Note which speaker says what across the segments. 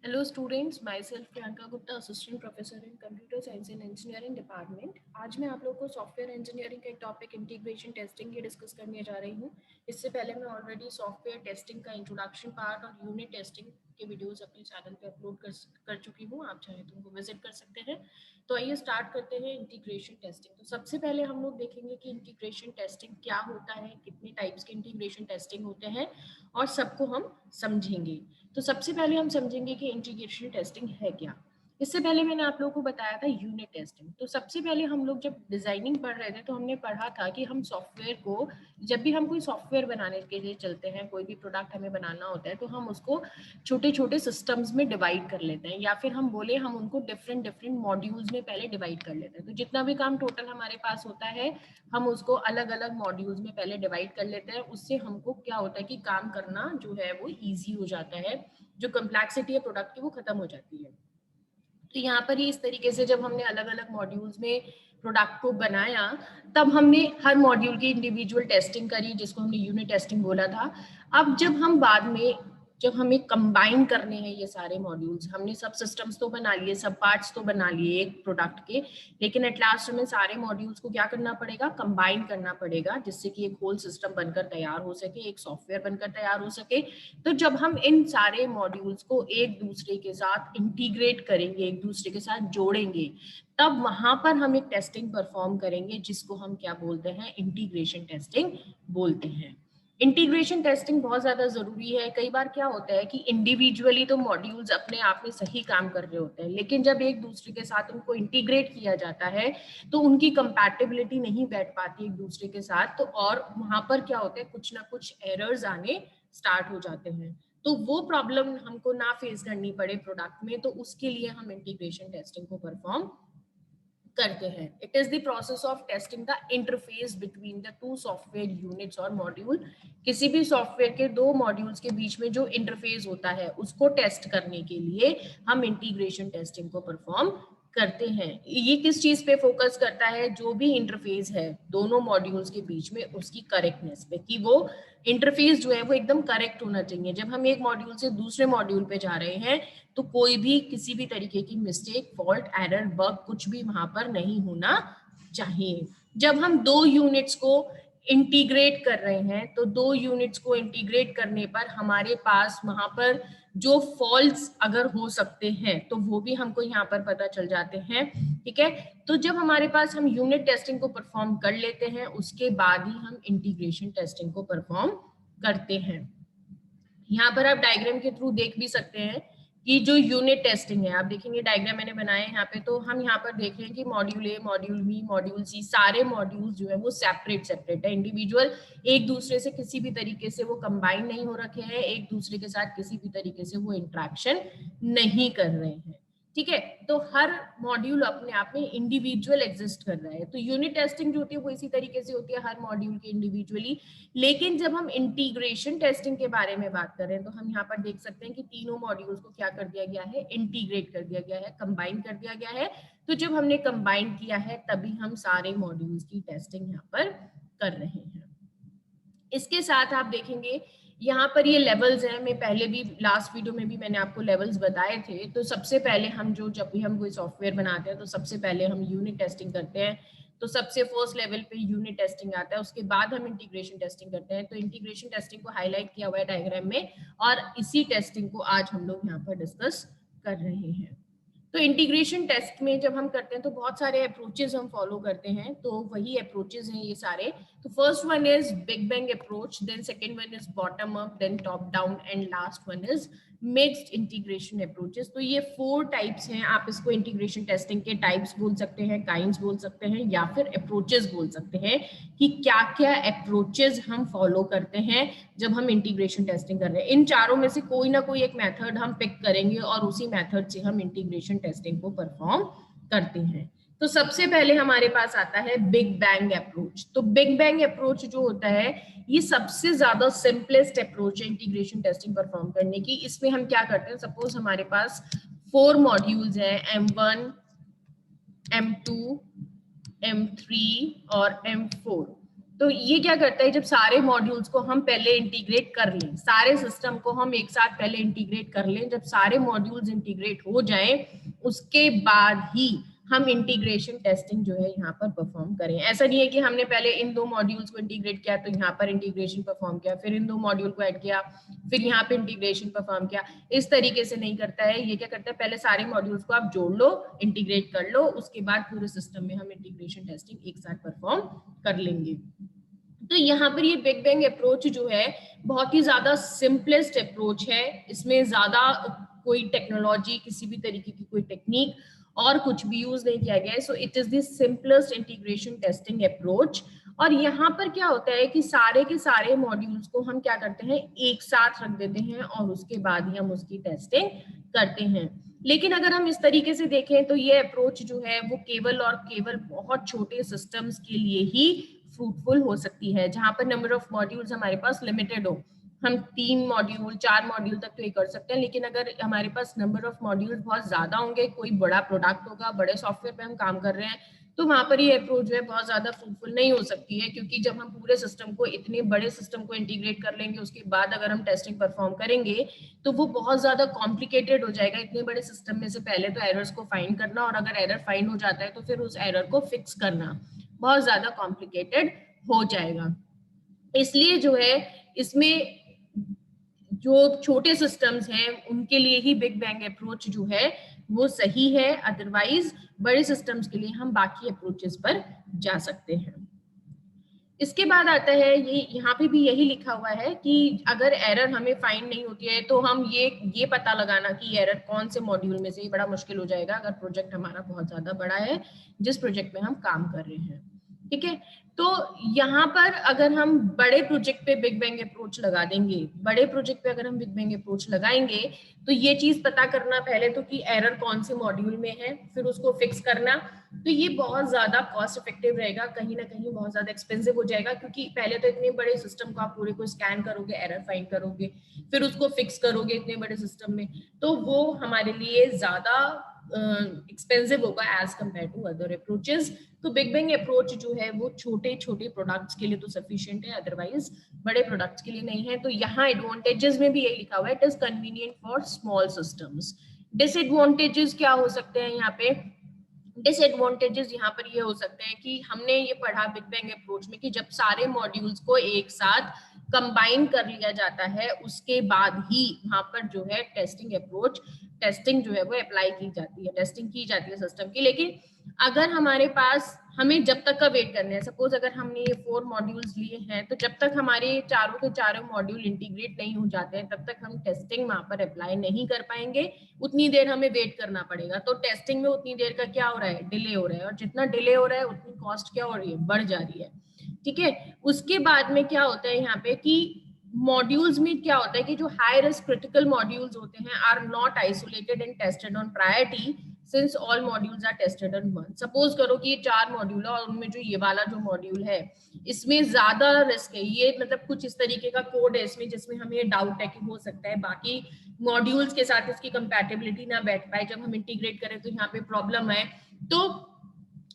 Speaker 1: Hello students, myself Priyanka Gupta, assistant professor in computer science and engineering department. आज मैं आप लोगों को सॉफ्टवेयर इंजीनियरिंग का एक टॉपिक इंटीग्रेशन टेस्टिंग की डिस्कस करने जा रही हूँ। इससे पहले मैं ऑलरेडी सॉफ्टवेयर टेस्टिंग का इंट्रोडक्शन पार्ट और यूनिट टेस्टिंग के वीडियोस अपने चैनल पे अपलोड कर चुकी हूँ। आप चाहें तो उनको विजिट कर सकते हैं। तो आइए स्टार्ट करते हैं इंटीग्रेशन टेस्टिंग। तो सबसे पहले हम लोग देखेंगे कि इंटीग्रेशन टेस्टिंग क्या होता है, कितने टाइप्स के इंटीग्रेशन टेस्टिंग होते हैं और सबको हम समझेंगे। तो सबसे पहले हम समझेंगे कि इंटीग्रेशन टेस्टिंग है क्या। इससे पहले मैंने आप लोगों को बताया था यूनिट टेस्टिंग। तो सबसे पहले हम लोग जब डिजाइनिंग पढ़ रहे थे तो हमने पढ़ा था कि हम सॉफ्टवेयर को, जब भी हम कोई सॉफ्टवेयर बनाने के लिए चलते हैं, कोई भी प्रोडक्ट हमें बनाना होता है तो हम उसको छोटे छोटे सिस्टम्स में डिवाइड कर लेते हैं, या फिर हम बोले हम उनको डिफरेंट डिफरेंट मॉड्यूल्स में पहले डिवाइड कर लेते हैं। तो जितना भी काम टोटल हमारे पास होता है हम उसको अलग अलग मॉड्यूल्स में पहले डिवाइड कर लेते हैं। उससे हमको क्या होता है कि काम करना जो है वो ईजी हो जाता है, जो कम्प्लेक्सिटी है प्रोडक्ट की वो खत्म हो जाती है। तो यहाँ पर ही इस तरीके से जब हमने अलग अलग मॉड्यूल्स में प्रोडक्ट को बनाया तब हमने हर मॉड्यूल की इंडिविजुअल टेस्टिंग करी, जिसको हमने यूनिट टेस्टिंग बोला था। अब जब हम बाद में, जब हमें कंबाइन करने हैं ये सारे मॉड्यूल्स, हमने सब सिस्टम्स तो बना लिए, सब पार्ट्स तो बना लिए एक प्रोडक्ट के, लेकिन एट लास्ट हमें सारे मॉड्यूल्स को क्या करना पड़ेगा, कंबाइन करना पड़ेगा, जिससे कि एक होल सिस्टम बनकर तैयार हो सके, एक सॉफ्टवेयर बनकर तैयार हो सके। तो जब हम इन सारे मॉड्यूल्स को एक दूसरे के साथ इंटीग्रेट करेंगे, एक दूसरे के साथ जोड़ेंगे, तब वहां पर हम एक टेस्टिंग परफॉर्म करेंगे, जिसको हम क्या बोलते हैं, इंटीग्रेशन टेस्टिंग बोलते हैं। इंटीग्रेशन टेस्टिंग बहुत ज्यादा जरूरी है। कई बार क्या होता है कि इंडिविजुअली तो मॉड्यूल्स अपने आप में सही काम कर रहे होते हैं, लेकिन जब एक दूसरे के साथ उनको इंटीग्रेट किया जाता है तो उनकी कंपैटिबिलिटी नहीं बैठ पाती एक दूसरे के साथ। तो और वहां पर क्या होता है, कुछ ना कुछ एरर्स आने स्टार्ट हो जाते हैं। तो वो प्रॉब्लम हमको ना फेस करनी पड़े प्रोडक्ट में, तो उसके लिए हम इंटीग्रेशन टेस्टिंग को परफॉर्म करते हैं। It is the process of testing the interface between the two software units और मॉड्यूल। किसी भी सॉफ्टवेयर के दो मॉड्यूल्स के बीच में जो इंटरफेस होता है उसको टेस्ट करने के लिए हम इंटीग्रेशन टेस्टिंग को परफॉर्म करते हैं। ये किस चीज पे फोकस करता है, जो भी इंटरफेस है दोनों मॉड्यूल्स के बीच में उसकी करेक्टनेस पे, कि वो इंटरफेस जो है वो एकदम करेक्ट होना चाहिए। जब हम एक मॉड्यूल से दूसरे मॉड्यूल पे जा रहे हैं तो कोई भी किसी भी तरीके की मिस्टेक, फॉल्ट, एरर, बग कुछ भी वहां पर नहीं होना चाहिए। जब हम दो यूनिट्स को इंटीग्रेट कर रहे हैं तो दो यूनिट्स को इंटीग्रेट करने पर हमारे पास वहां पर जो फॉल्ट्स अगर हो सकते हैं तो वो भी हमको यहाँ पर पता चल जाते हैं। ठीक है, तो जब हमारे पास हम यूनिट टेस्टिंग को परफॉर्म कर लेते हैं उसके बाद ही हम इंटीग्रेशन टेस्टिंग को परफॉर्म करते हैं। यहाँ पर आप डायग्राम के थ्रू देख भी सकते हैं कि जो यूनिट टेस्टिंग है, आप देखेंगे डायग्राम मैंने बनाए यहाँ पे, तो हम यहाँ पर देख रहे हैं कि module A, module B, module C, सारे मॉड्यूल्स जो है वो सेपरेट सेपरेट है, इंडिविजुअल, एक दूसरे से किसी भी तरीके से वो कंबाइन नहीं हो रखे हैं, एक दूसरे के साथ किसी भी तरीके से वो इंट्रैक्शन नहीं कर रहे हैं। ठीक है, तो हर मॉड्यूल अपने आप में इंडिविजुअल एग्जिस्ट कर रहा है। तो यूनिट टेस्टिंग जो होती है वो इसी तरीके से होती है, हर मॉड्यूल के इंडिविजुअली। लेकिन जब हम इंटीग्रेशन टेस्टिंग के बारे में बात कर रहे हैं तो हम यहाँ पर देख सकते हैं कि तीनों मॉड्यूल्स को क्या कर दिया गया है, इंटीग्रेट कर दिया गया है, कंबाइन कर दिया गया है। तो जब हमने कंबाइन किया है तभी हम सारे मॉड्यूल्स की टेस्टिंग यहाँ पर कर रहे हैं। इसके साथ आप देखेंगे यहाँ पर ये लेवल्स हैं। मैं पहले भी लास्ट वीडियो में भी मैंने आपको लेवल्स बताए थे। तो सबसे पहले हम जब भी हम कोई सॉफ्टवेयर बनाते हैं तो सबसे पहले हम यूनिट टेस्टिंग करते हैं। तो सबसे फर्स्ट लेवल पे यूनिट टेस्टिंग आता है, उसके बाद हम इंटीग्रेशन टेस्टिंग करते हैं। तो इंटीग्रेशन टेस्टिंग को हाईलाइट किया हुआ है डायग्राम में, और इसी टेस्टिंग को आज हम लोग यहाँ पर डिस्कस कर रहे हैं। तो इंटीग्रेशन टेस्ट में जब हम करते हैं तो बहुत सारे अप्रोचेस हम फॉलो करते हैं। तो वही अप्रोचेस हैं ये सारे। तो first one is big bang approach, then second one is bottom up, then top down, and last one is mixed integration approaches. तो ये 4 टाइप्स हैं। आप इसको इंटीग्रेशन टेस्टिंग के टाइप्स बोल सकते हैं, काइंड्स बोल सकते हैं, या फिर अप्रोचेस बोल सकते हैं कि क्या क्या अप्रोचेस हम फॉलो करते हैं जब हम इंटीग्रेशन टेस्टिंग कर रहे हैं। इन चारों में से कोई ना कोई एक मेथड हम पिक करेंगे और उसी मेथड से हम इंटीग्रेशन टेस्टिंग को परफॉर्म करते हैं। तो सबसे पहले हमारे पास आता है बिग बैंग अप्रोच। तो बिग बैंग अप्रोच जो होता है ये सबसे ज्यादा सिंपलेस्ट अप्रोच है इंटीग्रेशन टेस्टिंग परफॉर्म करने की। इसमें हम क्या करते हैं, सपोज हमारे पास 4 मॉड्यूल्स हैं, M1, M2, M3 और M4। तो ये क्या करता है, जब सारे मॉड्यूल्स को हम पहले इंटीग्रेट कर लें, सारे सिस्टम को हम एक साथ पहले इंटीग्रेट कर लें, जब सारे मॉड्यूल्स इंटीग्रेट हो जाएं उसके बाद ही हम इंटीग्रेशन टेस्टिंग जो है यहाँ पर परफॉर्म करें। ऐसा नहीं है कि हमने पहले इन दो मॉड्यूल्स को इंटीग्रेट किया तो यहाँ पर इंटीग्रेशन परफॉर्म किया, फिर इन दो मॉड्यूल को ऐड किया, फिर यहाँ पे इंटीग्रेशन परफॉर्म किया। इस तरीके से नहीं करता है। ये क्या करता है, पहले सारे मॉड्यूल्स को आप जोड़ लो, इंटीग्रेट कर लो, उसके बाद पूरे सिस्टम में हम इंटीग्रेशन टेस्टिंग एक साथ परफॉर्म कर लेंगे। तो यहाँ पर ये बिग बैंग अप्रोच जो है बहुत ही ज्यादा सिंपलेस्ट अप्रोच है। इसमें ज्यादा कोई टेक्नोलॉजी, किसी भी तरीके की कोई टेक्निक और कुछ भी यूज नहीं किया गया है। So it is the simplest integration testing approach. और यहाँ पर क्या होता है कि सारे के सारे मॉड्यूल्स को हम क्या करते हैं, एक साथ रख देते हैं और उसके बाद ही हम उसकी टेस्टिंग करते हैं। लेकिन अगर हम इस तरीके से देखें तो ये अप्रोच जो है वो केवल और केवल बहुत छोटे सिस्टम्स के लिए ही फ्रूटफुल हो सकती है, जहां पर नंबर ऑफ मॉड्यूल्स हमारे पास लिमिटेड हो। हम 3 मॉड्यूल 4 मॉड्यूल तक तो ये कर सकते हैं, लेकिन अगर हमारे पास नंबर ऑफ मॉड्यूल्स बहुत ज्यादा होंगे, कोई बड़ा प्रोडक्ट होगा, बड़े सॉफ्टवेयर पे हम काम कर रहे हैं, तो वहां पर ये अप्रोच जो है बहुत ज्यादा फ्रूटफुल नहीं हो सकती है। क्योंकि जब हम पूरे सिस्टम को, इतने बड़े सिस्टम को इंटीग्रेट कर लेंगे, उसके बाद अगर हम टेस्टिंग परफॉर्म करेंगे तो वो बहुत ज्यादा कॉम्प्लिकेटेड हो जाएगा। इतने बड़े सिस्टम में से पहले तो एरर्स को फाइंड करना, और अगर एरर फाइंड हो जाता है तो फिर उस एरर को फिक्स करना बहुत ज्यादा कॉम्प्लिकेटेड हो जाएगा। इसलिए जो है इसमें जो छोटे सिस्टम्स हैं उनके लिए ही बिग बैंग अप्रोच जो है वो सही है। अदरवाइज बड़े सिस्टम्स के लिए हम बाकी अप्रोचेस पर जा सकते हैं। इसके बाद आता है, ये यहाँ पे भी यही लिखा हुआ है कि अगर एरर हमें फाइंड नहीं होती है तो हम ये पता लगाना कि एरर कौन से मॉड्यूल में से, ये बड़ा मुश्किल हो जाएगा अगर प्रोजेक्ट हमारा बहुत ज्यादा बड़ा है जिस प्रोजेक्ट में हम काम कर रहे हैं। ठीक है, तो यहाँ पर अगर हम बड़े प्रोजेक्ट पे बिग बैंग अप्रोच लगा देंगे, बड़े प्रोजेक्ट पे अगर हम बिग बैंग अप्रोच लगाएंगे तो ये चीज पता करना पहले तो कि एरर कौन से मॉड्यूल में है, फिर उसको फिक्स करना, तो ये बहुत ज्यादा कॉस्ट इफेक्टिव रहेगा, कहीं ना कहीं बहुत ज्यादा एक्सपेंसिव हो जाएगा। क्योंकि पहले तो इतने बड़े सिस्टम को आप पूरे को स्कैन करोगे, एरर फाइंड करोगे, फिर उसको फिक्स करोगे इतने बड़े सिस्टम में, तो वो हमारे लिए ज्यादा एक्सपेंसिव होगा as compared to other approaches. तो बिग बैंग अप्रोच जो है वो छोटे छोटे प्रोडक्ट्स के लिए तो सफिशिएंट है, अदरवाइज बड़े प्रोडक्ट्स के लिए नहीं है। तो यहाँ एडवांटेजेस में भी यही लिखा हुआ है, it is convenient for small systems. Disadvantages क्या हो सकते हैं यहाँ पे, डिसएडवांटेजेस यहाँ पर ये हो सकते हैं कि हमने ये पढ़ा बिग बैंग अप्रोच में कि जब सारे मॉड्यूल्स को एक साथ कंबाइन कर लिया जाता है उसके बाद ही वहां पर जो है टेस्टिंग जो है वो अप्लाई की जाती है, टेस्टिंग की जाती है सिस्टम की। लेकिन अगर हमारे पास, हमें जब तक का वेट करना है, सपोज अगर हमने ये 4 मॉड्यूल्स लिए हैं तो जब तक हमारे चारों के चारों मॉड्यूल इंटीग्रेट नहीं हो जाते हैं तब तक हम टेस्टिंग वहां पर अप्लाई नहीं कर पाएंगे, उतनी देर हमें वेट करना पड़ेगा। तो टेस्टिंग में उतनी देर का क्या हो रहा है, डिले हो रहा है, और जितना डिले हो रहा है उतनी कॉस्ट क्या हो रही है, बढ़ जा रही है। ठीक है, उसके बाद में क्या होता है यहाँ पे कि मॉड्यूल्स में क्या होता है कि जो हाई रिस्क क्रिटिकल मॉड्यूल्स होते हैं are not isolated and tested on priority since all modules are tested on one. Suppose करो कि ये 4 मॉड्यूल है और उनमें जो ये वाला जो मॉड्यूल है इसमें ज्यादा रिस्क है, ये मतलब कुछ इस तरीके का कोड है इसमें जिसमें हमें ये डाउट है कि हो सकता है बाकी मॉड्यूल्स के साथ इसकी कंपैटिबिलिटी ना बैठ पाए, जब हम इंटीग्रेट करें तो यहाँ पे प्रॉब्लम है। तो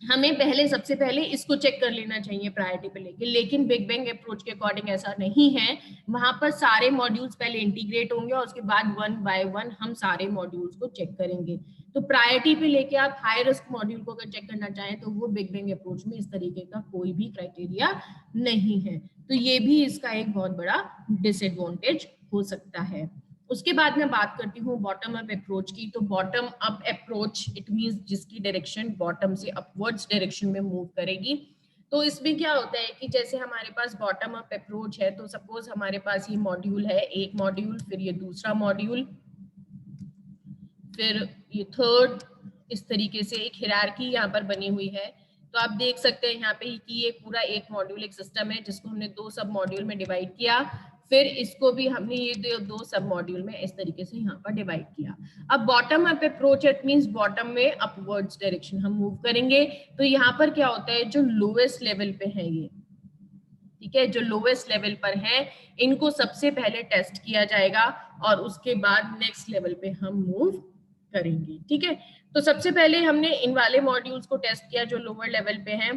Speaker 1: हमें सबसे पहले इसको चेक कर लेना चाहिए प्रायोरिटी पे लेके। लेकिन बिग बैंग अप्रोच के अकॉर्डिंग ऐसा नहीं है, वहां पर सारे मॉड्यूल्स पहले इंटीग्रेट होंगे और उसके बाद वन बाय वन हम सारे मॉड्यूल्स को चेक करेंगे। तो प्रायोरिटी पे लेके आप हाई रिस्क मॉड्यूल को अगर चेक करना चाहें तो वो बिग बैंग अप्रोच में इस तरीके का कोई भी क्राइटेरिया नहीं है। तो ये भी इसका एक बहुत बड़ा डिसएडवांटेज हो सकता है। उसके बाद मैं बात करती हूँ बॉटम अप अप्रोच की। तो bottom up approach it means जिसकी डायरेक्शन बॉटम से अपवर्ड्स डायरेक्शन में मूव करेगी। तो इसमें क्या होता है कि जैसे हमारे पास बॉटम अप अप्रोच है, तो सपोज हमारे पास ये मॉड्यूल है, एक मॉड्यूल, फिर ये दूसरा मॉड्यूल, फिर ये थर्ड, इस तरीके से एक हायरार्की यहाँ पर बनी हुई है। तो आप देख सकते हैं यहाँ पे कि ये पूरा एक मॉड्यूल एक सिस्टम है जिसको हमने 2 सब मॉड्यूल में डिवाइड किया, फिर इसको भी हमने ये 2 सब मॉड्यूल में इस तरीके से यहाँ पर डिवाइड किया। अब bottom up approach it means bottom में अपवर्ड्स डायरेक्शन हम मूव करेंगे। तो यहाँ पर क्या होता है, जो लोएस्ट लेवल पे है ये, ठीक है, जो लोएस्ट लेवल पर है इनको सबसे पहले टेस्ट किया जाएगा और उसके बाद नेक्स्ट लेवल पे हम मूव करेंगे। ठीक है, तो सबसे पहले हमने इन वाले मॉड्यूल्स को टेस्ट किया जो लोअर लेवल पे हैं।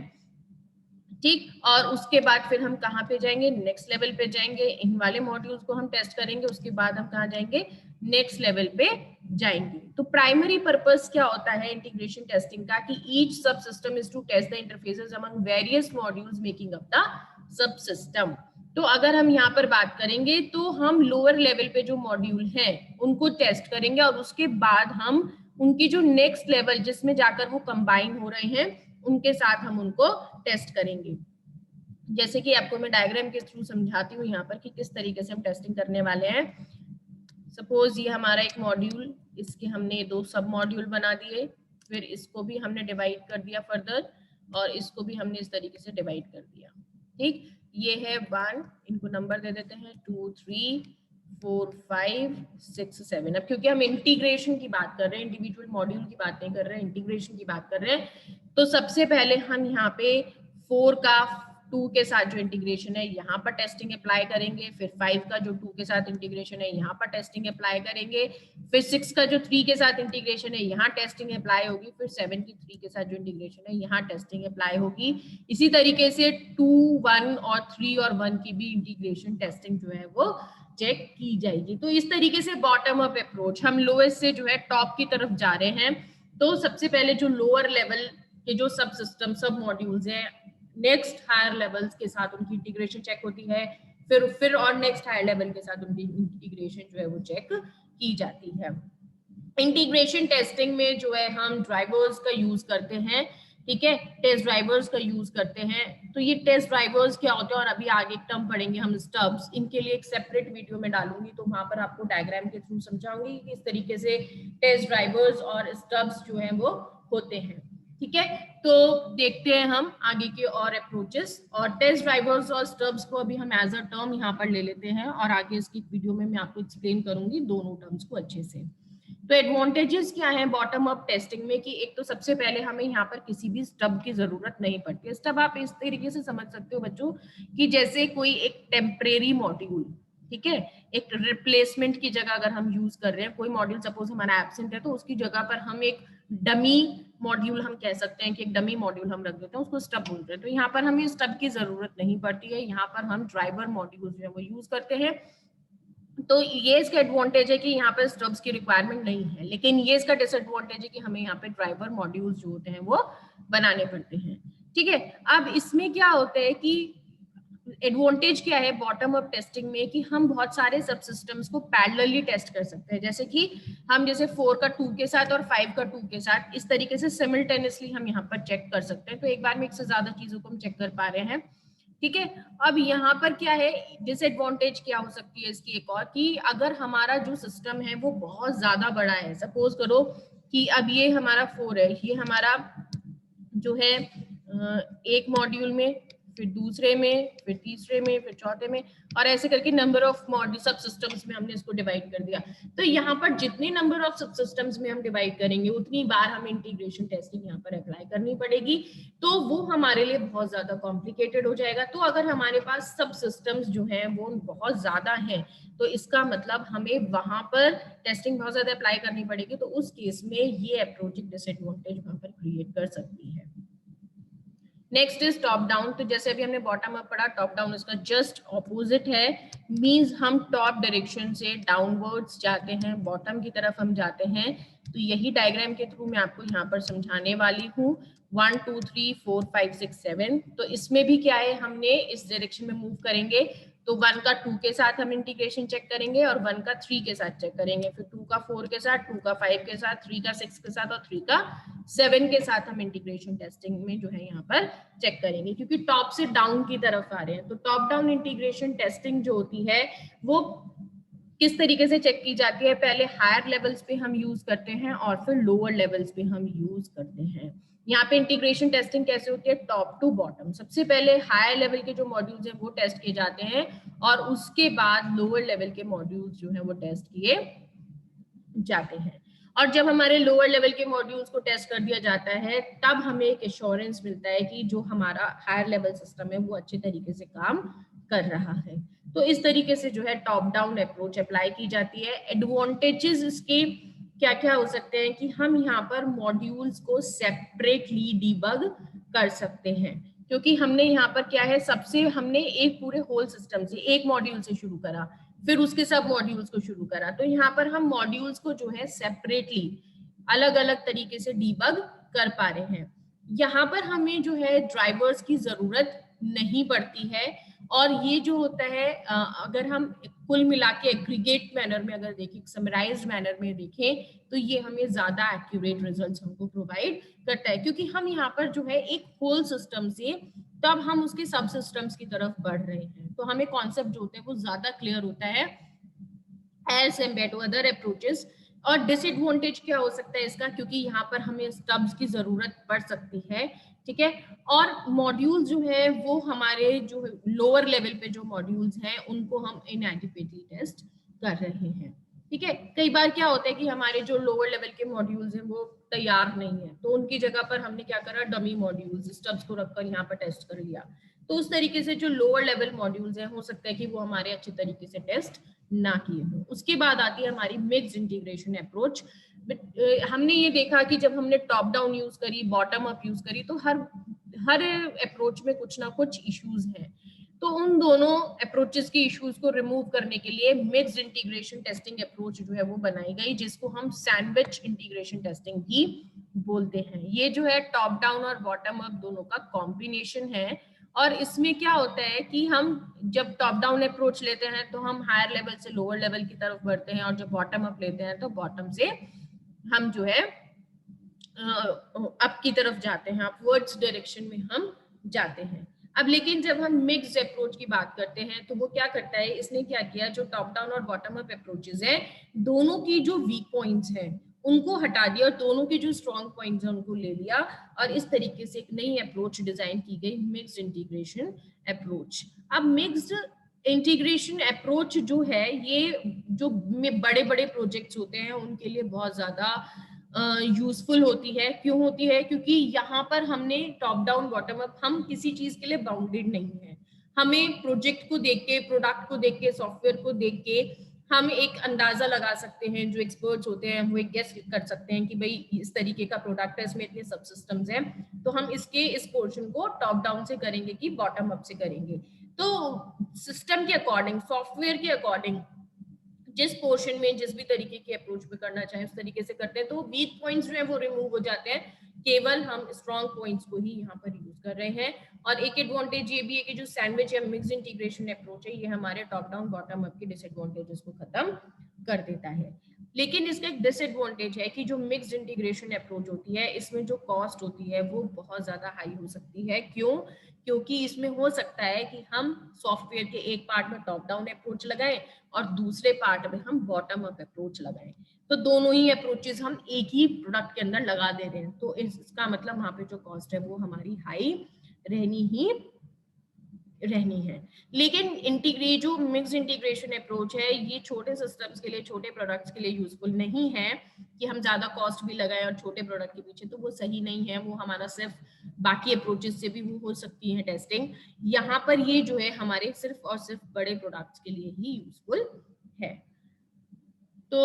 Speaker 1: ठीक। और उसके बाद फिर हम कहाँ पे जाएंगे, नेक्स्ट लेवल पे जाएंगे, इन वाले मॉड्यूल्स को हम टेस्ट करेंगे, उसके बाद हम कहाँ जाएंगे, नेक्स्ट लेवल पे जाएंगे। तो प्राइमरी पर्पस क्या होता है इंटीग्रेशन टेस्टिंग का, कि each sub system is to test the interfaces among various modules making up the sub system. तो अगर हम यहाँ पर बात करेंगे तो हम लोअर लेवल पे जो मॉड्यूल हैं उनको टेस्ट करेंगे, और उसके बाद हम उनकी जो नेक्स्ट लेवल जिसमें जाकर वो कंबाइन हो रहे हैं उनके साथ हम उनको टेस्ट करेंगे। जैसे कि आपको मैं डायग्राम के थ्रू समझाती हूँ यहाँ पर कि किस तरीके से हम टेस्टिंग करने वाले हैं। सपोज ये हमारा एक मॉड्यूल, इसके हमने 2 सब मॉड्यूल बना दिए, फिर इसको भी हमने डिवाइड कर दिया फर्दर, और इसको भी हमने इस तरीके से डिवाइड कर दिया। ठीक, ये है 1, इनको नंबर दे देते हैं 2 3 4 5 6 7। अब क्योंकि हम इंटीग्रेशन की बात कर रहे हैं, इंडिविजुअल मॉड्यूल की बात नहीं कर रहे हैं, इंटीग्रेशन की बात कर रहे हैं, तो सबसे पहले हम यहाँ पे 4 का 2 के साथ जो इंटीग्रेशन है यहाँ पर टेस्टिंग अप्लाई करेंगे, फिर 5 का जो 2 के साथ इंटीग्रेशन है यहाँ पर टेस्टिंग अप्लाई करेंगे, फिर 6 का जो 3 के साथ इंटीग्रेशन है यहाँ टेस्टिंग अप्लाई होगी, फिर 7 की 3 के साथ जो इंटीग्रेशन है यहाँ टेस्टिंग अप्लाई होगी। इसी तरीके से 2 1 और 3 और 1 की भी इंटीग्रेशन टेस्टिंग जो है वो चेक की जाएगी। तो इस तरीके से बॉटम अप अप्रोच, हम लोएस्ट से जो है टॉप की तरफ जा रहे हैं। तो सबसे पहले जो लोअर लेवल के जो सब सिस्टम सब मॉड्यूल्स हैं, नेक्स्ट हायर लेवल्स के साथ उनकी इंटीग्रेशन चेक होती है, फिर और नेक्स्ट हायर लेवल के साथ उनकी इंटीग्रेशन जो है वो चेक की जाती है। इंटीग्रेशन टेस्टिंग में जो है हम ड्राइवर्स का यूज करते हैं, ठीक है, टेस्ट ड्राइवर्स का यूज करते हैं। तो ये टेस्ट ड्राइवर्स क्या होते हैं, और अभी आगे एक टर्म पढ़ेंगे हम स्टब्स, इनके लिए एक सेपरेट वीडियो में डालूंगी, तो वहां पर आपको डायग्राम के थ्रू समझाऊंगी कि इस तरीके से टेस्ट ड्राइवर्स और स्टब्स जो है वो होते हैं। ठीक है, तो देखते हैं हम आगे के और अप्रोचेस, और टेस्ट ड्राइवर्स और स्टब्स को अभी हम एज अ टर्म यहाँ पर ले लेते हैं, और आगे इसकी वीडियो में मैं आपको एक्सप्लेन करूंगी दोनों टर्म्स को अच्छे से। तो एडवांटेजेस क्या है बॉटम अप टेस्टिंग में, कि एक तो सबसे पहले हमें यहाँ पर किसी भी स्टब की जरूरत नहीं पड़ती है। स्टब आप इस तरीके से समझ सकते हो बच्चों, कि जैसे कोई एक टेम्परेरी मॉड्यूल, ठीक है, एक रिप्लेसमेंट की जगह अगर हम यूज कर रहे हैं, कोई मॉड्यूल सपोज हमारा एब्सेंट है तो उसकी जगह पर हम एक डमी मॉड्यूल, हम कह सकते हैं कि एक डमी मॉड्यूल हम रख देते हैं, उसको स्टब बोलते हैं। तो यहाँ पर हमें स्टब की जरूरत नहीं पड़ती है, यहाँ पर हम ड्राइवर मॉड्यूल जो है वो यूज करते हैं। तो ये इसका एडवांटेज है कि यहाँ पर स्टब्स की रिक्वायरमेंट नहीं है, लेकिन ये इसका डिसएडवांटेज है कि हमें यहाँ पे ड्राइवर मॉड्यूल्स जो होते हैं वो बनाने पड़ते हैं। ठीक है, अब इसमें क्या होता है कि एडवांटेज क्या है बॉटम अप टेस्टिंग में, कि हम बहुत सारे सब सिस्टम्स को पैरेलली टेस्ट कर सकते हैं। जैसे कि हम जैसे 4 का 2 के साथ और 5 का 2 के साथ इस तरीके से सिमिल्टेनियसली हम यहाँ पर चेक कर सकते हैं। तो एक बार में एक से ज्यादा चीजों को हम चेक कर पा रहे हैं। ठीक है, अब यहाँ पर क्या है डिसएडवांटेज क्या हो सकती है इसकी एक और, कि अगर हमारा जो सिस्टम है वो बहुत ज्यादा बड़ा है, सपोज करो कि अब ये हमारा 4 है, ये हमारा जो है एक मॉड्यूल में, फिर दूसरे में, फिर तीसरे में, फिर चौथे में, और ऐसे करके नंबर ऑफ मॉड्यूल सब सिस्टम्स में हमने इसको डिवाइड कर दिया। तो यहाँ पर जितने नंबर ऑफ सब सिस्टम्स में हम डिवाइड करेंगे उतनी बार हमें इंटीग्रेशन टेस्टिंग यहाँ पर अप्लाई करनी पड़ेगी, तो वो हमारे लिए बहुत ज्यादा कॉम्प्लिकेटेड हो जाएगा। तो अगर हमारे पास सब सिस्टम्स जो हैं वो बहुत ज्यादा हैं, तो इसका मतलब हमें वहां पर टेस्टिंग बहुत ज्यादा अप्लाई करनी पड़ेगी। तो उस केस में ये अप्रोच डिसएडवांटेज वहां पर क्रिएट कर सकती है। Next is top down. तो जैसे अभी हमने बॉटम अप पढ़ा, टॉप डाउन इसका जस्ट ऑपोजिट है, मींस हम टॉप डायरेक्शन से डाउनवर्ड्स जाते हैं, बॉटम की तरफ हम जाते हैं। तो यही डायग्राम के थ्रू मैं आपको यहाँ पर समझाने वाली हूँ। 1 2 3 4 5 6 7। तो इसमें भी क्या है, हमने इस डायरेक्शन में मूव करेंगे, तो 1 का 2 के साथ हम इंटीग्रेशन चेक करेंगे, और 1 का 3 के साथ चेक करेंगे, फिर 2 का 4 के साथ, 2 का 5 के साथ, 3 का 6 के साथ, और 3 का 7 के साथ हम इंटीग्रेशन टेस्टिंग में जो है यहाँ पर चेक करेंगे, क्योंकि टॉप से डाउन की तरफ आ रहे हैं। तो टॉप डाउन इंटीग्रेशन टेस्टिंग जो होती है वो किस तरीके से चेक की जाती है, पहले हायर लेवल्स पे हम यूज करते हैं और फिर लोअर लेवल्स पे हम यूज करते हैं। यहाँ पे इंटीग्रेशन टेस्टिंग कैसे होती है, टॉप टू बॉटम। सबसे पहले हायर लेवल के जो मॉड्यूल्स हैं वो टेस्ट किए जाते हैं, और उसके बाद लोअर लेवल के मॉड्यूल्स जो है वो टेस्ट किए जाते हैं। और जब हमारे लोअर लेवल के मॉड्यूल्स को टेस्ट कर दिया जाता है, तब हमें एक एश्योरेंस मिलता है कि जो हमारा हायर लेवल सिस्टम है वो अच्छे तरीके से काम कर रहा है। तो इस तरीके से जो है टॉप डाउन अप्रोच अप्लाई की जाती है। एडवांटेजेस इसके क्या क्या हो सकते हैं, कि हम यहाँ पर मॉड्यूल्स को सेपरेटली डिबग कर सकते हैं। क्योंकि हमने यहाँ पर क्या है, सबसे हमने एक पूरे होल सिस्टम से एक मॉड्यूल से शुरू करा, फिर उसके सब मॉड्यूल्स को शुरू करा। तो यहाँ पर हम मॉड्यूल्स को जो है सेपरेटली अलग अलग तरीके से डीबग कर पा रहे हैं। यहाँ पर हमें जो है ड्राइवर्स की जरूरत नहीं पड़ती है, और ये जो होता है अगर हम कुल मिला के एग्रीगेट मैनर में अगर देखें, समराइज्ड मैनर में देखें, तो ये हमें ज्यादा एक्यूरेट रिजल्ट्स हमको प्रोवाइड करता है, क्योंकि हम यहाँ पर जो है एक होल सिस्टम से तब हम उसके सब सिस्टम्स की तरफ बढ़ रहे हैं, तो हमें कॉन्सेप्ट जो होते हैं वो ज्यादा क्लियर होता है as compared to other approaches. और डिसएडवांटेज क्या हो सकता है इसका, क्योंकि यहाँ पर हमें स्टब्स की जरूरत पड़ सकती है, ठीक है। और मॉड्यूल जो है वो हमारे जो लोअर लेवल पे जो मॉड्यूल्स हैं उनको हम इनएडिक्वेटली टेस्ट कर रहे हैं, ठीक है। कई बार क्या होता है कि हमारे जो लोअर लेवल के मॉड्यूल्स हैं वो तैयार नहीं है, तो उनकी जगह पर हमने क्या करा, डमी मॉड्यूल्स स्टब्स को रखकर यहाँ पर टेस्ट कर लिया। तो उस तरीके से जो लोअर लेवल मॉड्यूल्स हैं हो सकता है कि वो हमारे अच्छे तरीके से टेस्ट ना किए हों। उसके बाद आती है हमारी मिक्स्ड इंटीग्रेशन अप्रोच। हमने ये देखा कि जब हमने टॉप डाउन यूज करी, बॉटम अप यूज करी, तो हर अप्रोच में कुछ ना कुछ इश्यूज हैं। तो उन दोनों अप्रोचेस के इश्यूज को रिमूव करने के लिए मिक्स्ड इंटीग्रेशन टेस्टिंग अप्रोच जो है वो बनाई गई, जिसको हम सैंडविच इंटीग्रेशन टेस्टिंग भी बोलते हैं। ये जो है टॉप डाउन और बॉटम अप दोनों का कॉम्बिनेशन है, और इसमें क्या होता है कि हम जब टॉप डाउन अप्रोच लेते हैं तो हम हायर लेवल से लोअर लेवल की तरफ बढ़ते हैं, और जब बॉटम अप लेते हैं तो बॉटम से हम जो है अप की तरफ जाते हैं, अपवर्ड्स डायरेक्शन में हम जाते हैं। अब लेकिन जब हम मिक्स्ड अप्रोच की बात करते हैं तो वो क्या करता है, इसने क्या किया, जो टॉप डाउन और बॉटम अप अप्रोचेस है दोनों की जो वीक पॉइंट्स हैं उनको हटा दिया, और दोनों के जो स्ट्रॉन्ग पॉइंट्स हैं उनको ले लिया, और इस तरीके से एक नई अप्रोच डिजाइन की गई, मिक्स्ड इंटीग्रेशन अप्रोच। अब मिक्स्ड इंटीग्रेशन अप्रोच जो है ये जो बड़े बड़े प्रोजेक्ट्स होते हैं उनके लिए बहुत ज्यादा यूजफुल होती है। क्यों होती है, क्योंकि यहाँ पर हमने टॉप डाउन बॉटम अप, हम किसी चीज के लिए बाउंडेड नहीं है। हमें प्रोजेक्ट को देख के, प्रोडक्ट को देख के, सॉफ्टवेयर को देख के हम एक अंदाजा लगा सकते हैं, जो एक्सपर्ट्स होते हैं वो एक गेस कर सकते हैं कि भाई इस तरीके का प्रोडक्ट है, इसमें इतने सब सिस्टम्स हैं, तो हम इस पोर्शन को टॉप डाउन से करेंगे कि बॉटम अप से करेंगे। तो सिस्टम के अकॉर्डिंग, सॉफ्टवेयर के अकॉर्डिंग जिस पोर्शन में जिस भी तरीके की अप्रोच में करना चाहें उस तरीके से करते हैं, तो वीक पॉइंट्स जो है वो रिमूव हो जाते हैं, केवल हम स्ट्रॉन्ग पॉइंट्स को ही यहाँ पर यूज कर रहे हैं। और एक एडवांटेज ये भी है कि जो सैंडविच या मिक्स्ड इंटीग्रेशन अप्रोच है ये हमारे टॉप डाउन बॉटम अप के डिसएडवांटेजेस को खत्म कर देता है। लेकिन इसका एक डिसएडवांटेज है कि जो मिक्स्ड इंटीग्रेशन अप्रोच होती है इसमें जो कॉस्ट होती है वो बहुत ज्यादा हाई हो सकती है। क्यों? क्योंकि इसमें हो सकता है कि हम सॉफ्टवेयर के एक पार्ट में टॉप डाउन अप्रोच लगाएं और दूसरे पार्ट में हम बॉटम अप अप्रोच लगाएं, तो दोनों ही अप्रोचेस हम एक ही प्रोडक्ट के अंदर लगा दे रहे हैं, तो इसका मतलब वहां पे जो कॉस्ट है वो हमारी हाई रहनी है। लेकिन इंटीग्रेट जो मिक्स इंटीग्रेशन अप्रोच है ये छोटे सिस्टम्स के लिए, छोटे प्रोडक्ट्स के लिए यूजफुल नहीं है कि हम ज्यादा कॉस्ट भी लगाएं और छोटे प्रोडक्ट के पीछे, तो वो सही नहीं है। वो हमारा सिर्फ बाकी अप्रोचेस से भी वो हो सकती है टेस्टिंग, यहाँ पर ये जो है हमारे सिर्फ और सिर्फ बड़े प्रोडक्ट्स के लिए ही यूजफुल है। तो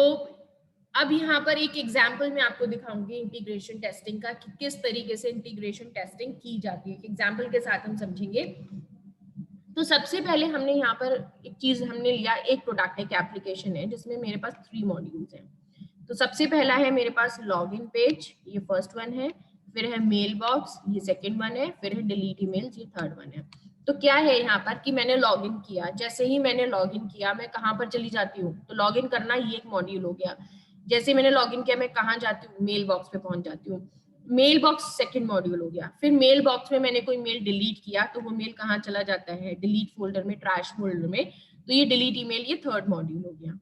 Speaker 1: अब यहाँ पर एक एग्जाम्पल मैं आपको दिखाऊंगी इंटीग्रेशन टेस्टिंग का कि किस तरीके से इंटीग्रेशन टेस्टिंग की जाती है। एग्जाम्पल के साथ हम समझेंगे। तो सबसे पहले हमने यहाँ पर एक चीज हमने लिया, एक प्रोडक्ट एक एप्लीकेशन है जिसमें मेरे पास 3 मॉड्यूल्स हैं। तो सबसे पहला है मेरे पास लॉगिन पेज, ये फर्स्ट वन है, फिर है मेल बॉक्स, ये सेकंड वन है, फिर है डिलीट ईमेल्स, ये थर्ड वन है। तो क्या है यहाँ पर कि मैंने लॉगिन किया, जैसे ही मैंने लॉगिन किया मैं कहाँ पर चली जाती हूँ, तो लॉगिन करना ये एक मॉड्यूल हो गया। जैसे मैंने लॉगिन किया मैं कहाँ जाती हूँ, मेल बॉक्स पे पहुंच जाती हूँ। मेल बॉक्स सेकंड मॉड्यूल हो गया। फिर मेल बॉक्स में मैंने कोई मेल डिलीट किया तो वो मेल कहाँ चला जाता है, डिलीट फोल्डर में, ट्रैश फोल्डर में, तो ये डिलीट ईमेल ये थर्ड मॉड्यूल हो गया।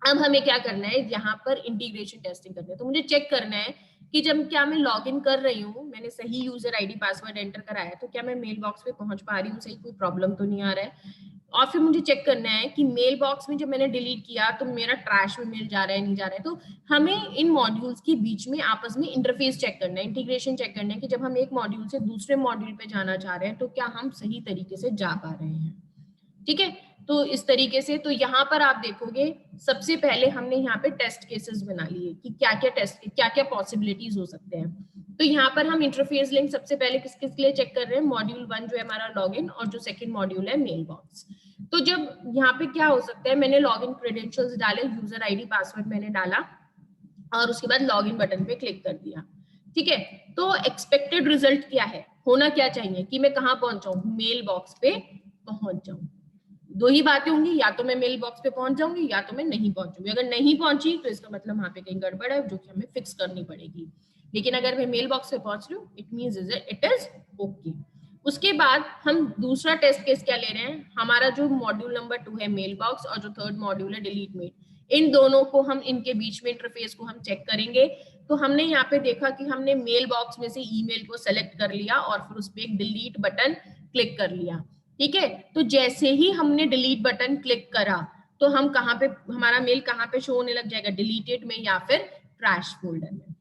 Speaker 1: अब हमें क्या करना है, यहाँ पर इंटीग्रेशन टेस्टिंग करना है। तो मुझे चेक करना है कि जब क्या मैं लॉगिन कर रही हूँ, मैंने सही यूजर आईडी पासवर्ड एंटर कराया, तो क्या मैं मेल बॉक्स पे पहुंच पा रही हूँ, सही कोई प्रॉब्लम तो नहीं आ रहा है। और फिर मुझे चेक करना है कि मेल बॉक्स में जब मैंने डिलीट किया तो मेरा ट्रैश में मेल जा रहा है नहीं जा रहा है। तो हमें इन मॉड्यूल्स के बीच में आपस में इंटरफेस चेक करना है, इंटीग्रेशन चेक करना है कि जब हम एक मॉड्यूल से दूसरे मॉड्यूल पे जाना चाह रहे हैं तो क्या हम सही तरीके से जा पा रहे हैं। ठीक है, तो इस तरीके से तो यहाँ पर आप देखोगे सबसे पहले हमने यहाँ पे टेस्ट केसेस बना लिए कि क्या क्या टेस्ट, क्या क्या पॉसिबिलिटीज हो सकते हैं। तो यहाँ पर हम इंटरफेस लिंक सबसे पहले किस किस के लिए चेक कर रहे हैं, मॉड्यूल 1 जो है हमारा लॉगिन, और जो सेकंड मॉड्यूल है मेल बॉक्स। तो जब यहाँ पे क्या हो सकता है, मैंने लॉगिन क्रेडेंशियल्स डाले, यूजर आईडी पासवर्ड मैंने डाला और उसके बाद लॉगिन बटन पे क्लिक कर दिया, ठीक है। तो एक्सपेक्टेड रिजल्ट क्या है, होना क्या चाहिए कि मैं कहाँ पहुंच जाऊं, मेल बॉक्स पे पहुंच जाऊं। दो ही बातें होंगी, या तो मैं मेल बॉक्स पे पहुंच जाऊंगी या तो मैं नहीं पहुंचूंगी। अगर नहीं पहुंची तो इसका मतलब वहां पे कहीं गड़बड़ है जो कि हमें फिक्स करनी पड़ेगी। लेकिन अगर मैं मेल बॉक्स पे पहुंच रही हूँ, it means it is okay. उसके बाद हम दूसरा टेस्ट केस क्या ले रहे हैं, हमारा जो मॉड्यूल नंबर 2 है मेल बॉक्स और जो थर्ड मॉड्यूल है डिलीट मेल, इन दोनों को हम इनके बीच में इंटरफेस को हम चेक करेंगे। तो हमने यहाँ पे देखा कि हमने मेल बॉक्स में से ईमेल को सेलेक्ट कर लिया और फिर उस पर एक डिलीट बटन क्लिक कर लिया, ठीक है। तो जैसे ही हमने डिलीट बटन क्लिक करा तो हम कहाँ पे, हमारा मेल कहाँ पे शो होने लग जाएगा, डिलीटेड में या फिर ट्रैश फोल्डर में।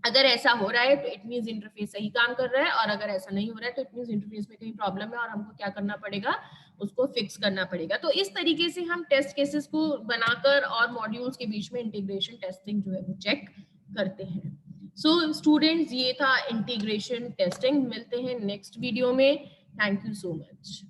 Speaker 1: अगर ऐसा हो रहा है तो इट मींस इंटरफेस सही काम कर रहा है, और अगर ऐसा नहीं हो रहा है तो इट मींस इंटरफेस में कहीं प्रॉब्लम है और हमको क्या करना पड़ेगा, उसको फिक्स करना पड़ेगा। तो इस तरीके से हम टेस्ट केसेस को बनाकर और मॉड्यूल्स के बीच में इंटीग्रेशन टेस्टिंग जो है वो चेक करते हैं। सो स्टूडेंट्स, ये था इंटीग्रेशन टेस्टिंग। मिलते हैं नेक्स्ट वीडियो में। Thank you so much.